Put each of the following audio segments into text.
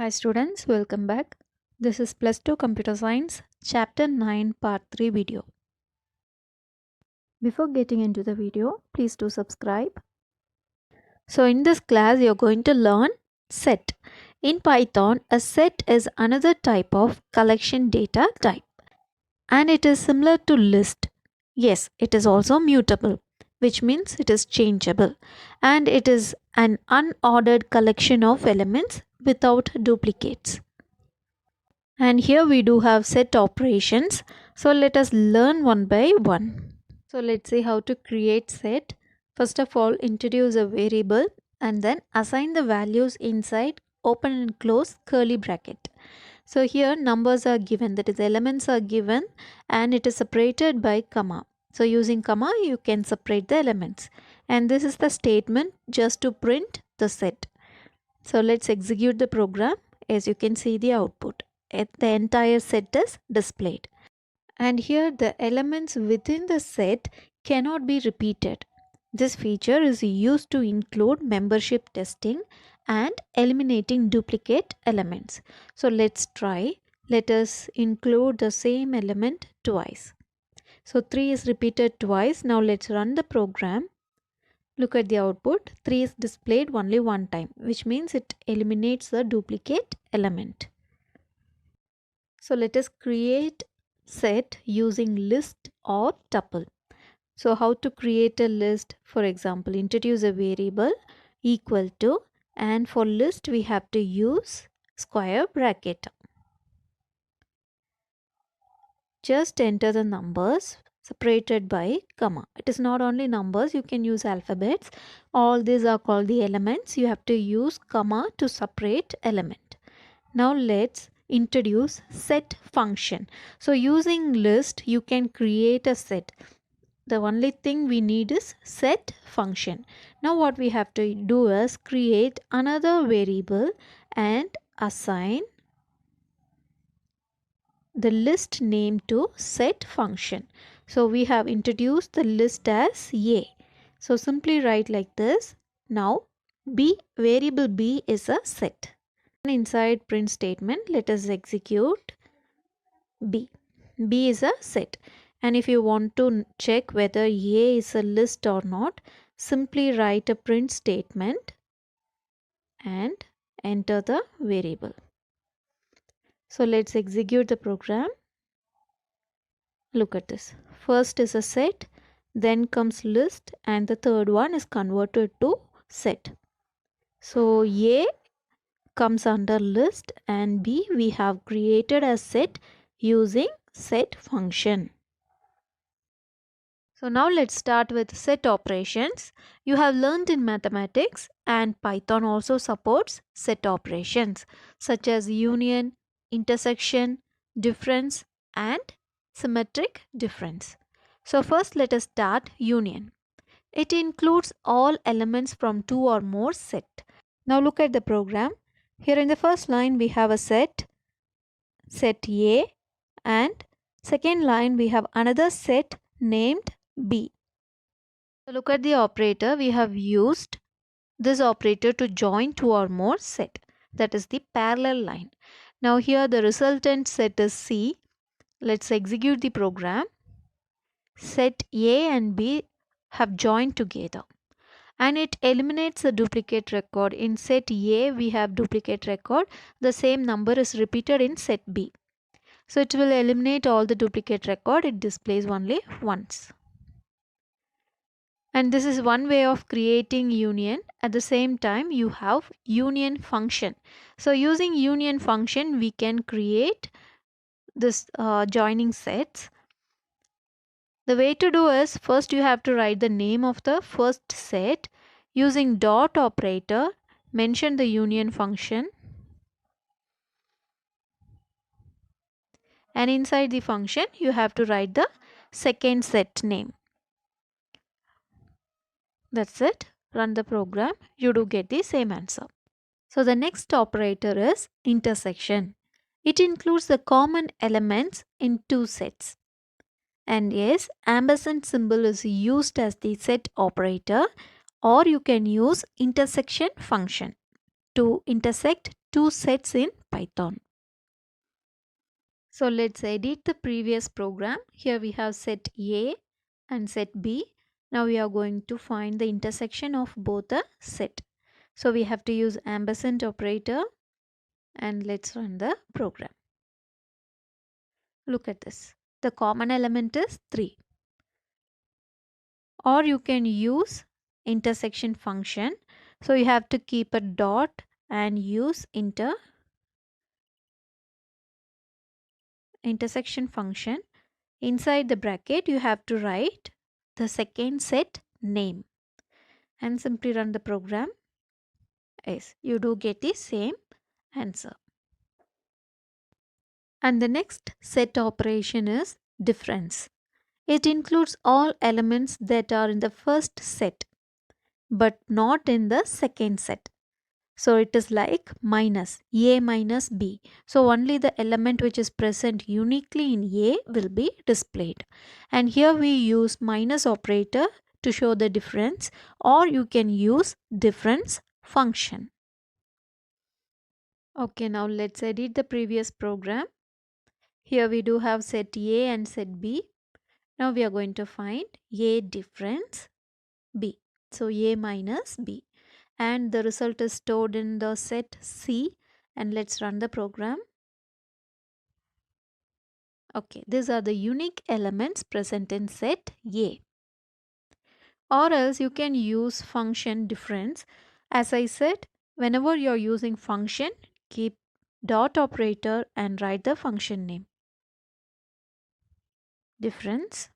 Hi students, welcome back. This is Plus 2 Computer Science Chapter 9 Part 3 video. Before getting into the video, please do subscribe. So in this class, you're going to learn set. In Python, a set is another type of collection data type and it is similar to list. Yes, it is also mutable, which means it is changeable, and it is an unordered collection of elements without duplicates. And here we do have set operations. So let us learn one by one. So let's see how to create set. First of all, introduce a variable and then assign the values inside open and close curly bracket. So here numbers are given, that is elements are given, and it is separated by comma. So using comma you can separate the elements, and this is the statement just to print the set. So let's execute the program. As you can see the output, the entire set is displayed. And here the elements within the set cannot be repeated. This feature is used to include membership testing and eliminating duplicate elements. So let's try. Let us include the same element twice. So 3 is repeated twice. Now let's run the program. Look at the output. 3 is displayed only one time, which means it eliminates the duplicate element. So let us create set using list or tuple. So how to create a list? For example, introduce a variable equal to, and for list we have to use square bracket. Just enter the numbers separated by comma. It is not only numbers, you can use alphabets. All these are called the elements. You have to use comma to separate element. Now let's introduce set function. So using list you can create a set. The only thing we need is set function. Now what we have to do is create another variable and assign the list name to set function. So we have introduced the list as A. So simply write like this. Now B, variable B is a set. Inside print statement, let us execute B. B is a set. And if you want to check whether A is a list or not, simply write a print statement and enter the variable. So let's execute the program. Look at this. First is a set, then comes list, and the third one is converted to set. So A comes under list and B we have created a set using set function. So now let's start with set operations. You have learned in mathematics, and Python also supports set operations such as union, intersection, difference and symmetric difference. So first let us start union. It includes all elements from two or more set. Now look at the program. Here in the first line we have a set A, and second line we have another set named B. So look at the operator. We have used this operator to join two or more set. That is the parallel line. Now here the resultant set is C. Let's execute the program. Set A and B have joined together, and it eliminates the duplicate record. In set A we have duplicate record. The same number is repeated in set B. So it will eliminate all the duplicate record. It displays only once. And this is one way of creating union. At the same time you have union function. So using union function we can create this joining sets. The way to do is, first you have to write the name of the first set. Using dot operator, mention the union function, and inside the function you have to write the second set name. That's it. Run the program. You do get the same answer. So the next operator is intersection. It includes the common elements in two sets. And yes, ampersand symbol is used as the set operator, or you can use intersection function. to intersect two sets in Python. So let's edit the previous program. Here we have set A and set B. Now we are going to find the intersection of both the set. So we have to use ampersand operator and let's run the program. Look at this. The common element is 3. Or you can use intersection function. So you have to keep a dot and use intersection function. Inside the bracket you have to write the second set name and simply run the program. Yes, you do get the same answer. And the next set operation is difference. It includes all elements that are in the first set but not in the second set. So it is like minus A minus B. So only the element which is present uniquely in A will be displayed. And here we use minus operator to show the difference, or you can use difference function. Okay, now let's edit the previous program. Here we do have set A and set B. Now we are going to find A difference B. So A minus B. And the result is stored in the set C. And let's run the program. Okay, these are the unique elements present in set A. Or else you can use function difference. As I said, whenever you're using function, keep dot operator and write the function name. Difference.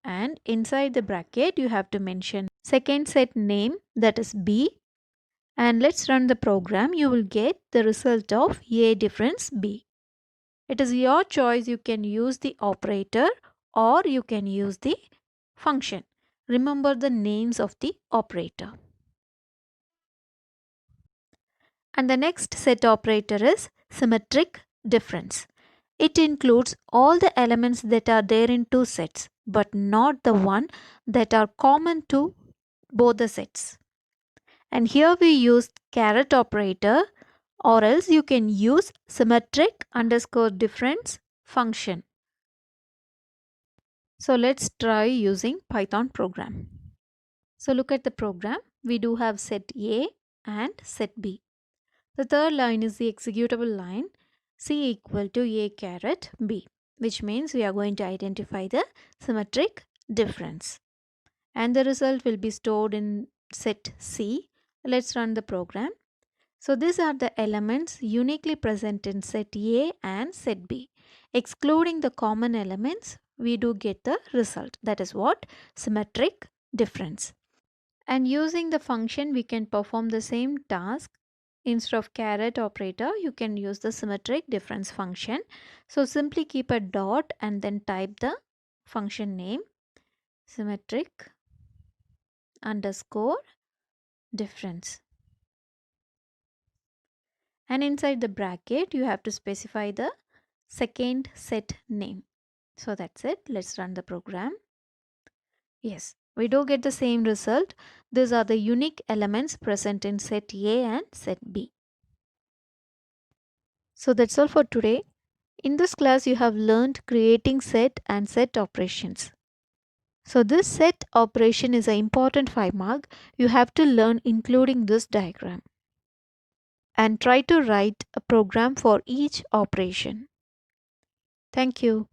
And inside the bracket you have to mention second set name, that is B. And let's run the program. You will get the result of A difference B. It is your choice. You can use the operator or you can use the function. Remember the names of the operator. And the next set operator is symmetric difference. It includes all the elements that are there in two sets, but not the one that are common to both the sets. And here we use caret operator, or else you can use symmetric underscore difference function. So let's try using Python program. So look at the program. We do have set A and set B. The third line is the executable line C equal to A caret B, which means we are going to identify the symmetric difference. And the result will be stored in set C. Let's run the program. So these are the elements uniquely present in set A and set B. Excluding the common elements, we do get the result. That is what? Symmetric difference. And using the function, we can perform the same task. Instead of caret operator, you can use the symmetric difference function. So simply keep a dot and then type the function name, symmetric underscore difference. And inside the bracket, you have to specify the second set name. So that's it. Let's run the program. Yes, we do get the same result. These are the unique elements present in set A and set B. So that's all for today. In this class, you have learned creating set and set operations. So this set operation is an important 5 mark. You have to learn including this diagram. And try to write a program for each operation. Thank you.